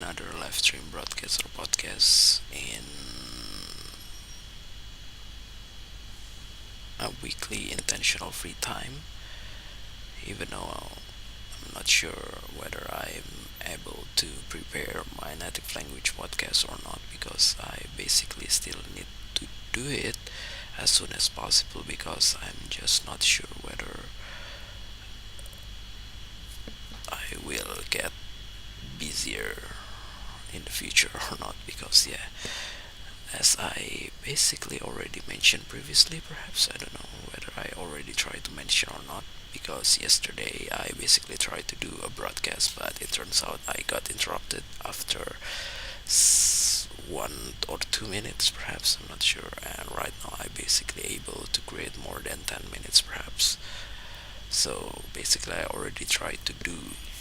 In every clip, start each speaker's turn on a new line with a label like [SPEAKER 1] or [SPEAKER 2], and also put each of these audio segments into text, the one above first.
[SPEAKER 1] another live stream broadcast or podcast in a weekly intentional free time. Even though I'm not sure whether I'm able to prepare my native language podcast or not, because I basically still need to do it as soon as possible, because I'm just not sure whether I will get busier in the future or not, because as I basically already mentioned previously, perhaps, I don't know whether I already tried to mention or not, because yesterday I basically tried to do a broadcast, but it turns out I got interrupted after 1 or 2 minutes, perhaps, I'm not sure, and right now I basically able to create more than 10 minutes, perhaps. So basically, I already tried to do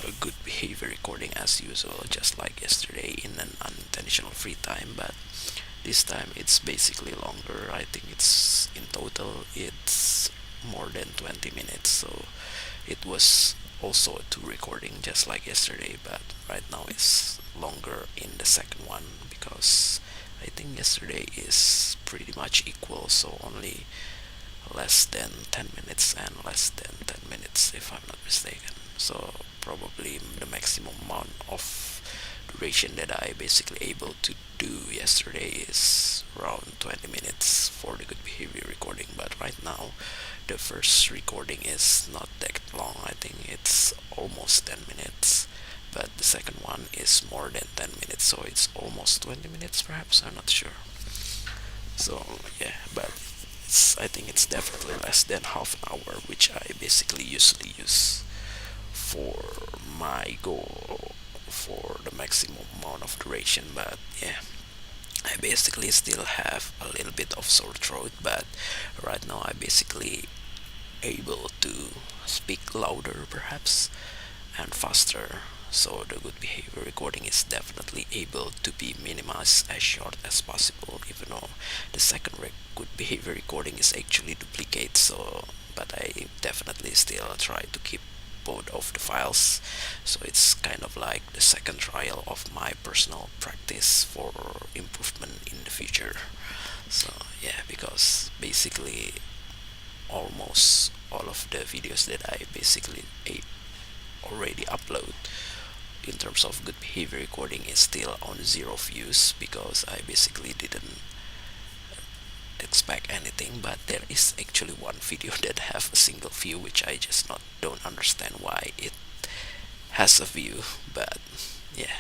[SPEAKER 1] a good behavior recording as usual, just like yesterday in an unintentional free time, but this time it's basically longer. I think it's in total it's more than 20 minutes. So it was also a two recording just like yesterday, but right now it's longer in the second one, because I think yesterday is pretty much equal, so only less than 10 minutes and less than 10 minutes if I'm not mistaken. So probably the maximum amount of duration that I basically able to do yesterday is around 20 minutes for the good behavior recording, but right now the first recording is not that long. I think it's almost 10 minutes, but the second one is more than 10 minutes, so it's almost 20 minutes, perhaps, I'm not sure. So but I think it's definitely less than half an hour, which I basically usually use for my goal for the maximum amount of duration. But I basically still have a little bit of sore throat, but right now I basically able to speak louder, perhaps, and faster, so the good behavior recording is definitely able to be minimized as short as possible, even though the second good behavior recording is actually duplicate. So but I definitely still try to keep both of the files, so it's kind of like the second trial of my personal practice for improvement in the future. So because basically almost all of the videos that I basically already upload in terms of good behavior recording is still on zero views, because I basically didn't expect anything. But there is actually one video that have a single view, which I just not don't understand why it has a view. But yeah,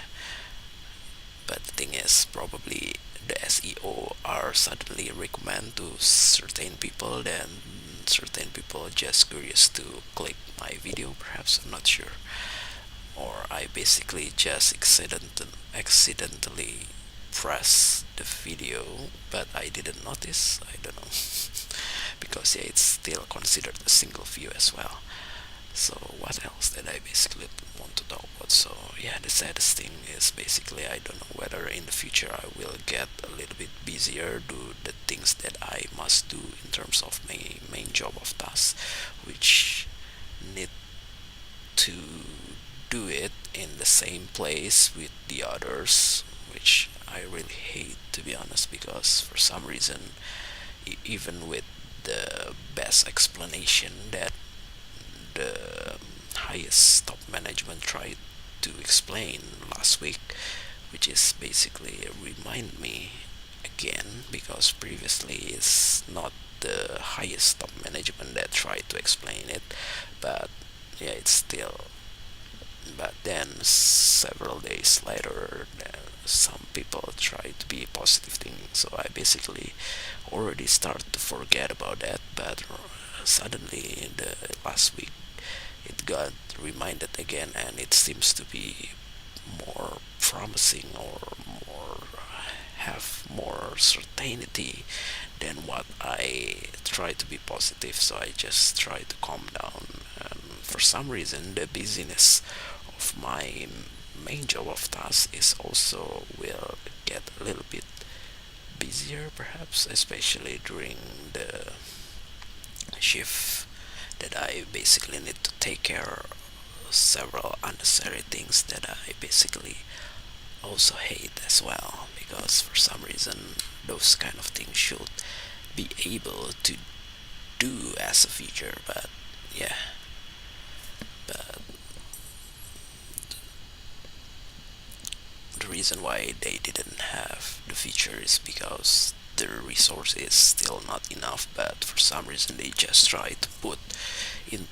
[SPEAKER 1] but the thing is, probably the SEO are suddenly recommend to certain people, then certain people just curious to click my video, perhaps, I'm not sure, or I basically just accidentally press the video, but I didn't notice. I don't know, because it's still considered a single view as well. So what else did I basically want to talk about? So the saddest thing is basically I don't know whether in the future I will get a little bit busier, do the things that I must do in terms of my main job of tasks, which need to do it in the same place with the others, which I really hate, to be honest, because for some reason, even with the best explanation that the highest top management tried to explain last week, which is basically remind me again, because previously it's not the highest top management that tried to explain it, but it's still. But then several days later, some people try to be a positive thing, so I basically already start to forget about that. But suddenly in the last week it got reminded again, and it seems to be more promising, or more have more certainty than what I try to be positive. So I just try to calm down, and for some reason the busyness of my main job of task is also will get a little bit busier, perhaps, especially during the shift that I basically need to take care of several unnecessary things that I basically also hate as well, because for some reason those kind of things should be able to do as a feature. But yeah, but the reason why they didn't have the feature is because the resource is still not enough, but for some reason they just try to put in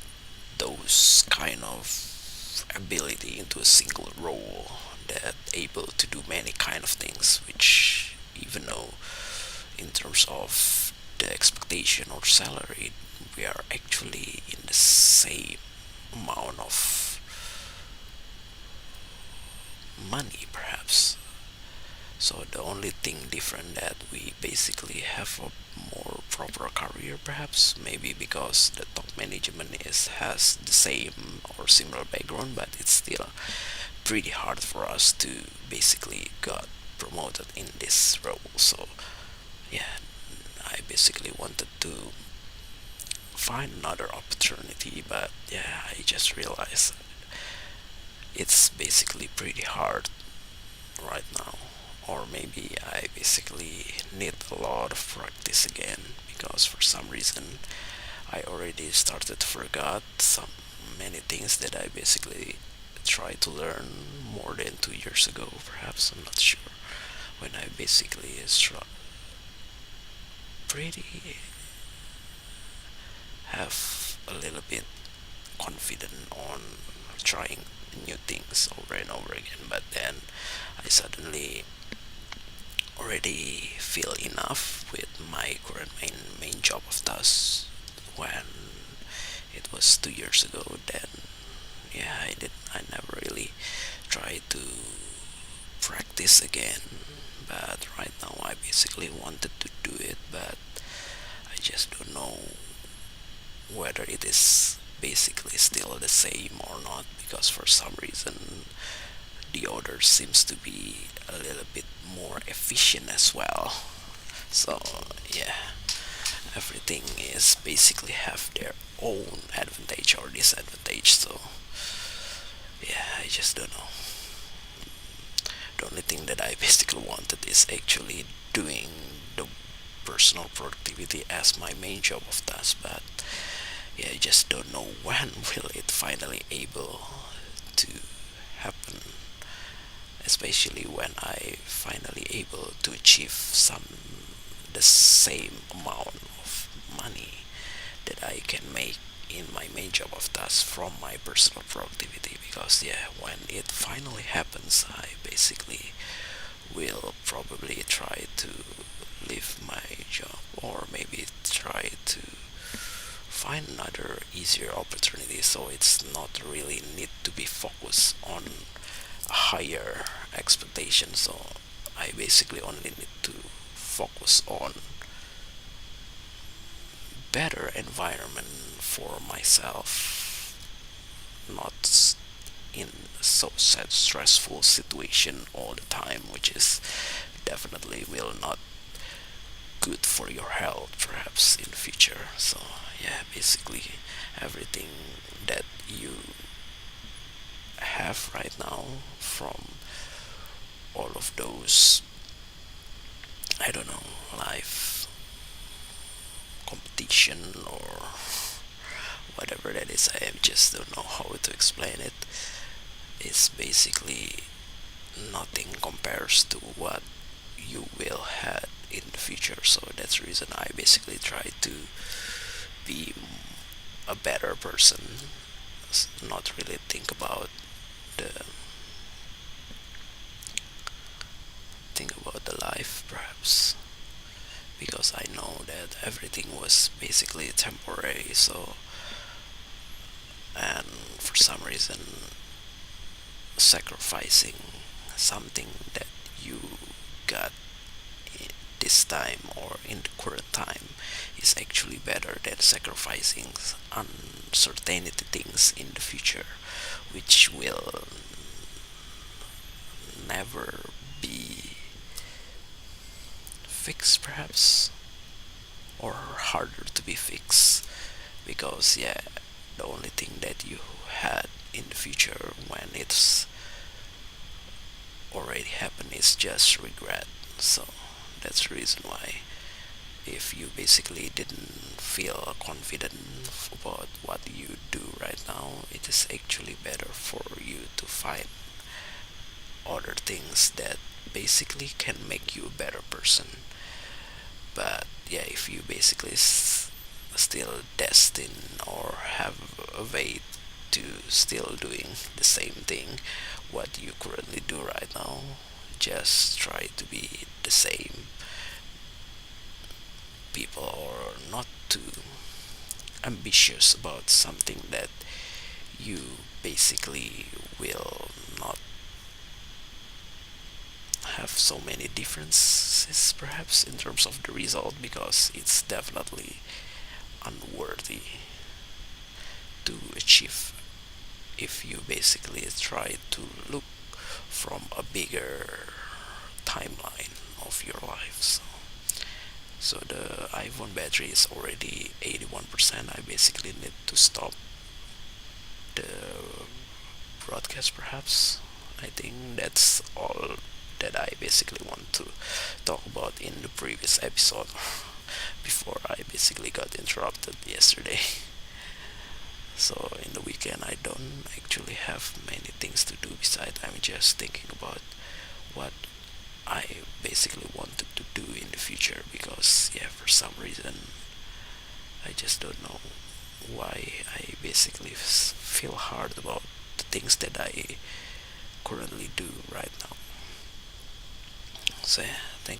[SPEAKER 1] those kind of ability into a single role that able to do many kind of things, which even though in terms of the expectation or salary we are actually in the same amount of money perhaps. So the only thing different that we basically have a more proper career perhaps, maybe because the top management is has the same or similar background, but it's still pretty hard for us to basically got promoted in this role. So yeah, I basically wanted to find another opportunity, but yeah, I just realized it's basically pretty hard right now. Or maybe I basically need a lot of practice again, because for some reason I already started to forgot some many things that I basically tried to learn more than 2 years ago perhaps, I'm not sure, when I basically pretty have a little bit confident on trying new things over and over again. But then I suddenly already feel enough with my current main job of tasks when it was 2 years ago. Then yeah, I never really tried to practice again. But right now I basically wanted to do it, but I just don't know whether it is basically still the same or not, because for some reason the order seems to be a little bit more efficient as well. So yeah, everything is basically have their own advantage or disadvantage. So yeah, I just don't know. The only thing that I basically wanted is actually doing the personal productivity as my main job of task, but yeah, I just don't know when will it finally able to happen, especially when I finally able to achieve some the same amount of money that I can make in my main job of task from my personal productivity. Because yeah, when it finally happens, I basically will probably try to leave my job, or maybe try to find another easier opportunity, so it's not really need to be focused on a higher expectation. So I basically only need to focus on better environment for myself, not in so sad stressful situation all the time, which is definitely will not good for your health perhaps in the future. So yeah, basically everything that you have right now, from all of those, I don't know, life competition or whatever that is, I just don't know how to explain it. It's basically nothing compares to what you will have in the future. So that's the reason I basically try to be a better person, not really the the life perhaps, because I know that everything was basically temporary. So, and for some reason sacrificing something that you got this time or in the current time is actually better than sacrificing uncertainty things in the future, which will never be fixed perhaps, or harder to be fixed. Because yeah, the only thing that you had in the future when it's already happened is just regret. So that's the reason why, if you basically didn't feel confident about what you do right now, it is actually better for you to find other things that basically can make you a better person. But yeah, if you basically still destined or have a way to still doing the same thing what you currently do right now, just try to be the same people, or not too ambitious about something that you basically will not have so many differences perhaps in terms of the result, because it's definitely unworthy to achieve if you basically try to look from a bigger timeline of your life. So the iPhone battery is already 81%. I basically need to stop the broadcast perhaps. I think that's all that I basically want to talk about in the previous episode before I basically got interrupted yesterday. So in the weekend I don't actually have many things to do besides I'm just thinking about what I basically wanted to do in the future, because yeah, for some reason I just don't know why I basically feel hard about the things that I currently do right now. So yeah, thank